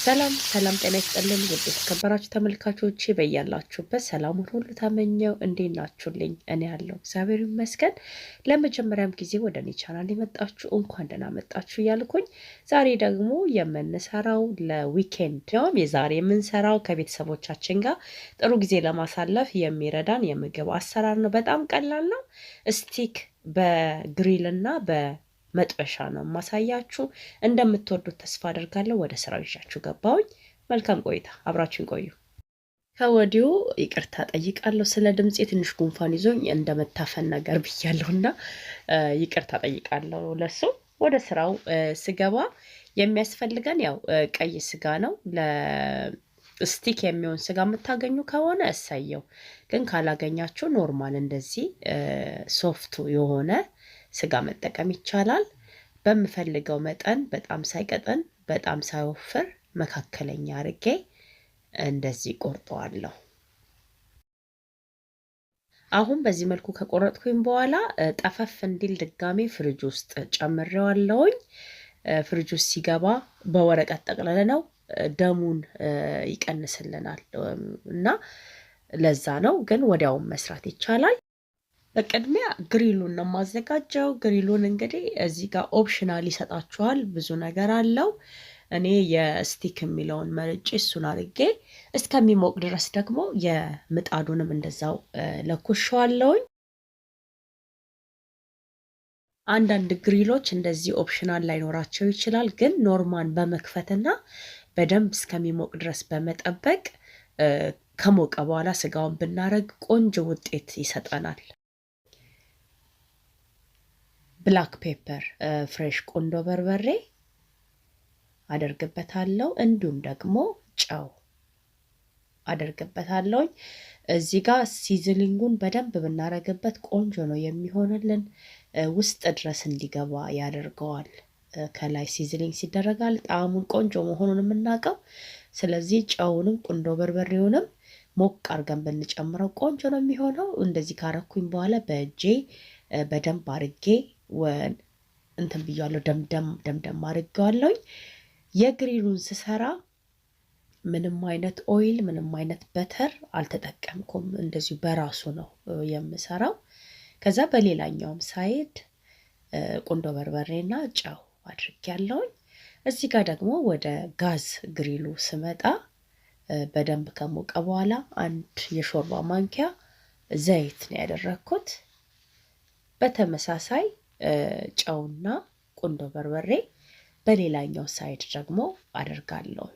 ሰላም ሰላም ጤና ይስጥልኝ ውድ የተከበራችሁ ተመልካቾቼ በያላችሁበት ሰላሙን ሁሉ ተመኘው። እንዴት ናችሁልኝ? እኔ ያለው እግዚአብሔር ይመስገን። ለመጀመሪያም ጊዜ ወደ እኔ ቻናል የመጣችሁ እንኳን ደህና መጣችሁ እያልኩኝ ዛሬ ደግሞ የምንሰራው ለዊኬንድ ነው። የዛሬ የምንሰራው ከቤተሰቦቻችን ጋር ጥሩ ጊዜ ለማሳለፍ የሚረዳን የምግብ አሰራር ነው። በጣም ቀላል ነው። እስቲክ በግሪልና መጥበሻ ነው ማሳያችሁ። እንደምትወዱት ተስፋ አደርጋለሁ። ወደ ስራው ይሻችሁ ገባውኝ። መልካም ቆይታ፣ አብራችሁን ቆዩ። ከወዲሁ ይቅርታ ጠይቃለሁ ስለ ድምጼ፣ ትንሽ ጉንፋን ይዞኝ እንደመታፈን ነገር ብያለሁና ይቅርታ ጠይቃለሁ ለሱ። ወደ ስራው ስገባ የሚያስፈልገን ያው ቀይ ስጋ ነው። ለስቲክ የሚሆን ስጋ የምታገኙ ከሆነ እሰየው፣ ግን ካላገኛችሁ ኖርማል እንደዚህ ሶፍቱ የሆነ ስጋ መጠቀም ይቻላል። በምፈልገው መጠን በጣም ሳይቀጥን በጣም ሳይወፍር መካከለኛ አርጌ እንደዚህ ቆርጠዋለሁ። አሁን በዚህ መልኩ ከቆረጥኩኝ በኋላ ጠፈፍ እንዲል ድጋሜ ፍሪጅ ውስጥ ጨምሬዋለሁኝ። ፍሪጅ ውስጥ ሲገባ በወረቀት ጠቅልለነው ደሙን ይቀንስልናል እና ለዛ ነው። ግን ወዲያውም መስራት ይቻላል። በቅድሚያ ግሪሉን ነው ማዘጋጀው። ግሪሉን እንግዲህ እዚህ ጋር ኦፕሽናል ይሰጣችኋል፣ ብዙ ነገር አለው። እኔ የስቲክ የሚለውን መርጬ እሱን አድርጌ እስከሚሞቅ ድረስ ደግሞ የምጣዱንም እንደዛው ለኩሻለሁኝ። አንዳንድ ግሪሎች እንደዚህ ኦፕሽናል ላይኖራቸው ይችላል፣ ግን ኖርማን በመክፈትና በደንብ እስከሚሞቅ ድረስ በመጠበቅ ከሞቀ በኋላ ስጋውን ብናረግ ቆንጆ ውጤት ይሰጠናል። ብላክ ፔፐር ፍሬሽ ቁንዶ በርበሬ አደርግበታለሁ። እንዲሁም ደግሞ ጨው አደርግበታለሁ። እዚህ ጋር ሲዝሊንጉን በደንብ ብናረግበት ቆንጆ ነው የሚሆንልን፣ ውስጥ ድረስ እንዲገባ ያደርገዋል። ከላይ ሲዝሊንግ ሲደረጋል ጣዕሙን ቆንጆ መሆኑን የምናውቀው። ስለዚህ ጨውንም ቁንዶ በርበሬውንም ሞቅ አርገን ብንጨምረው ቆንጆ ነው የሚሆነው። እንደዚህ ካረኩኝ በኋላ በእጄ በደንብ አርጌ እንትን ብያለሁ፣ ደምደም አድርጌዋለሁኝ። የግሪሉን ስሰራ ምንም አይነት ኦይል ምንም አይነት በተር አልተጠቀምኩም፣ እንደዚሁ በራሱ ነው የምሰራው። ከዛ በሌላኛውም ሳይድ ቁንዶ በርበሬና ጨው አድርጌያለሁኝ። እዚህ ጋር ደግሞ ወደ ጋዝ ግሪሉ ስመጣ በደንብ ከሞቀ በኋላ አንድ የሾርባ ማንኪያ ዘይት ነው ያደረኩት። በተመሳሳይ ጨውና ቁንዶ በርበሬ በሌላኛው ሳይድ ደግሞ አደርጋለሁ።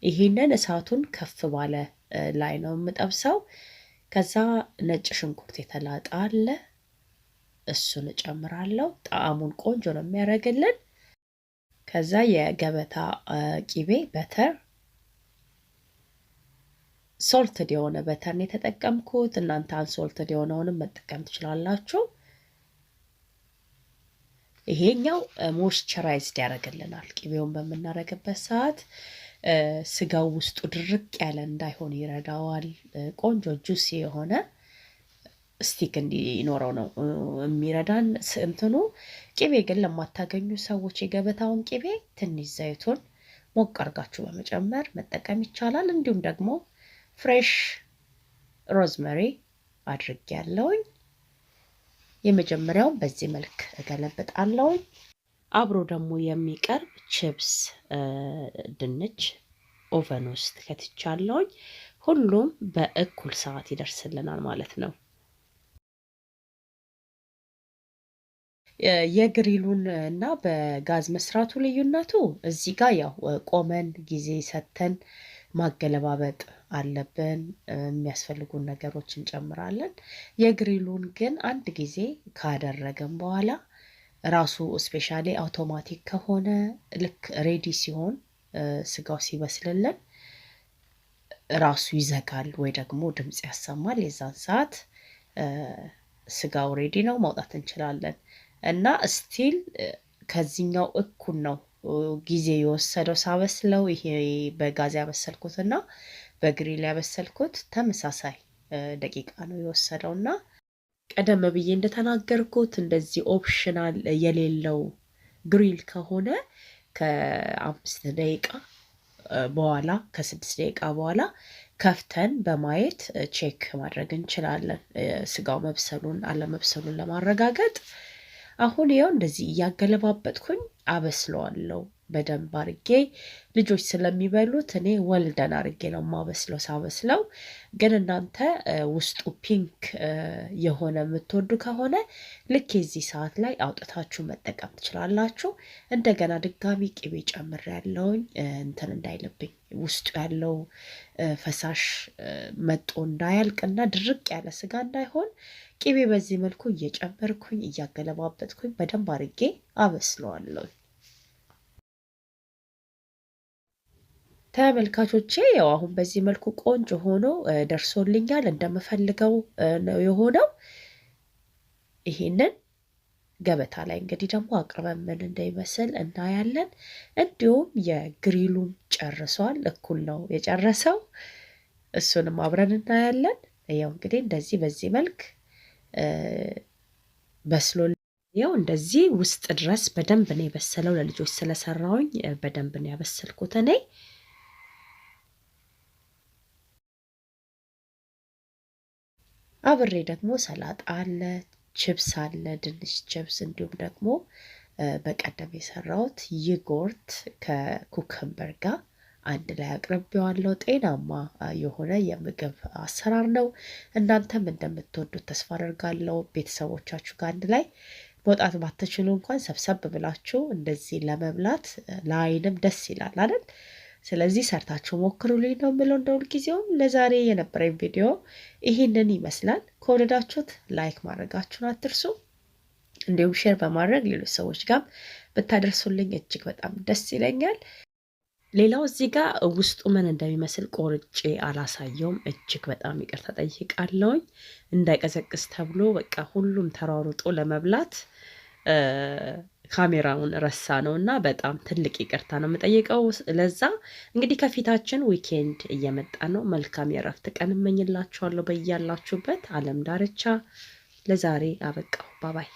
ይሄንን እሳቱን ከፍ ባለ ላይ ነው የምጠብሰው። ከዛ ነጭ ሽንኩርት የተላጠ አለ፣ እሱን እጨምራለሁ። ጣዕሙን ቆንጆ ነው የሚያደርግልን። ከዛ የገበታ ቂቤ በተር፣ ሶልትድ የሆነ በተር ነው የተጠቀምኩት። እናንተ አንሶልትድ የሆነውንም መጠቀም ትችላላችሁ። ይሄኛው ሞይስቸራይዝድ ያደርግልናል። ቂቤውን በምናረግበት ሰዓት ስጋው ውስጡ ድርቅ ያለ እንዳይሆን ይረዳዋል። ቆንጆ ጁሲ የሆነ ስቲክ እንዲኖረው ነው የሚረዳን እንትኑ። ቂቤ ግን ለማታገኙ ሰዎች የገበታውን ቂቤ ትንሽ ዘይቱን ሞቅ አርጋችሁ በመጨመር መጠቀም ይቻላል። እንዲሁም ደግሞ ፍሬሽ ሮዝመሪ አድርጌያለሁኝ። የመጀመሪያውን በዚህ መልክ እገለብጣለሁኝ። አብሮ ደግሞ የሚቀርብ ቺፕስ ድንች ኦቨን ውስጥ ከትቻለሁኝ። ሁሉም በእኩል ሰዓት ይደርስልናል ማለት ነው። የግሪሉን እና በጋዝ መስራቱ ልዩነቱ እዚህ ጋር ያው ቆመን ጊዜ ሰተን ማገለባበጥ አለብን። የሚያስፈልጉን ነገሮች እንጨምራለን። የግሪሉን ግን አንድ ጊዜ ካደረገን በኋላ ራሱ ስፔሻሊ አውቶማቲክ ከሆነ ልክ ሬዲ ሲሆን ስጋው ሲበስልልን ራሱ ይዘጋል ወይ ደግሞ ድምጽ ያሰማል። የዛን ሰዓት ስጋው ሬዲ ነው፣ ማውጣት እንችላለን። እና ስቲል ከዚህኛው እኩል ነው ጊዜ የወሰደው ሳበስለው። ይሄ በጋዝ ያበሰልኩትና በግሪል ያበሰልኩት ተመሳሳይ ደቂቃ ነው የወሰደውና ቀደም ብዬ እንደተናገርኩት እንደዚህ ኦፕሽናል የሌለው ግሪል ከሆነ ከ5 ደቂቃ በኋላ ከ6 ደቂቃ በኋላ ከፍተን በማየት ቼክ ማድረግ እንችላለን ስጋው መብሰሉን አለመብሰሉን ለማረጋገጥ። አሁን ይኸው እንደዚህ እያገለባበጥኩኝ አበስለዋለሁ በደንብ አርጌ። ልጆች ስለሚበሉት እኔ ወልደን አርጌ ነው ማበስለው። ሳበስለው ግን እናንተ ውስጡ ፒንክ የሆነ የምትወዱ ከሆነ ልክ የዚህ ሰዓት ላይ አውጥታችሁ መጠቀም ትችላላችሁ። እንደገና ድጋሚ ቅቤ ጨምሬያለሁኝ እንትን እንዳይልብኝ ውስጡ ያለው ፈሳሽ መጦ እንዳያልቅና ድርቅ ያለ ስጋ እንዳይሆን ቅቤ በዚህ መልኩ እየጨመርኩኝ እያገለባበጥኩኝ በደንብ አርጌ አበስለዋለሁ። ተመልካቾቼ ያው አሁን በዚህ መልኩ ቆንጆ ሆኖ ደርሶልኛል። እንደምፈልገው ነው የሆነው። ይሄንን ገበታ ላይ እንግዲህ ደግሞ አቅርበን ምን እንደሚመስል እናያለን። እንዲሁም የግሪሉም ጨርሷል፣ እኩል ነው የጨረሰው። እሱንም አብረን እናያለን። ያው እንግዲህ እንደዚህ በዚህ መልክ በስሎ ያው እንደዚህ ውስጥ ድረስ በደንብ ነው የበሰለው። ለልጆች ስለሰራውኝ በደንብ ነው ያበሰልኩት እኔ። አብሬ ደግሞ ሰላጣ አለ፣ ቺፕስ አለ፣ ድንች ቺፕስ፣ እንዲሁም ደግሞ በቀደም የሰራሁት ይጎርት ከኩከምበር ጋር አንድ ላይ አቅርቤዋለሁ። ጤናማ የሆነ የምግብ አሰራር ነው። እናንተም እንደምትወዱት ተስፋ አደርጋለሁ። ቤተሰቦቻችሁ ጋር አንድ ላይ መውጣት ባትችሉ እንኳን ሰብሰብ ብላችሁ እንደዚህ ለመብላት ለአይንም ደስ ይላል አይደል? ስለዚህ ሰርታችሁ ሞክሩልኝ ነው የምለው። እንደ ሁልጊዜውም ለዛሬ የነበረኝ ቪዲዮ ይህንን ይመስላል። ከወደዳችሁት ላይክ ማድረጋችሁን አትርሱ። እንዲሁም ሼር በማድረግ ሌሎች ሰዎች ጋር ብታደርሱልኝ እጅግ በጣም ደስ ይለኛል። ሌላው እዚህ ጋር ውስጡ ምን እንደሚመስል ቆርጬ አላሳየውም። እጅግ በጣም ይቅርታ ጠይቃለሁኝ። እንዳይቀዘቅዝ ተብሎ በቃ ሁሉም ተሯሩጦ ለመብላት ካሜራውን ረሳ ነውና በጣም ትልቅ ይቅርታ ነው የምጠይቀው። ለዛ እንግዲህ ከፊታችን ዊኬንድ እየመጣ ነው። መልካም የእረፍት ቀን እመኝላችኋለሁ በያላችሁበት ዓለም ዳርቻ። ለዛሬ አበቃው። ባባይ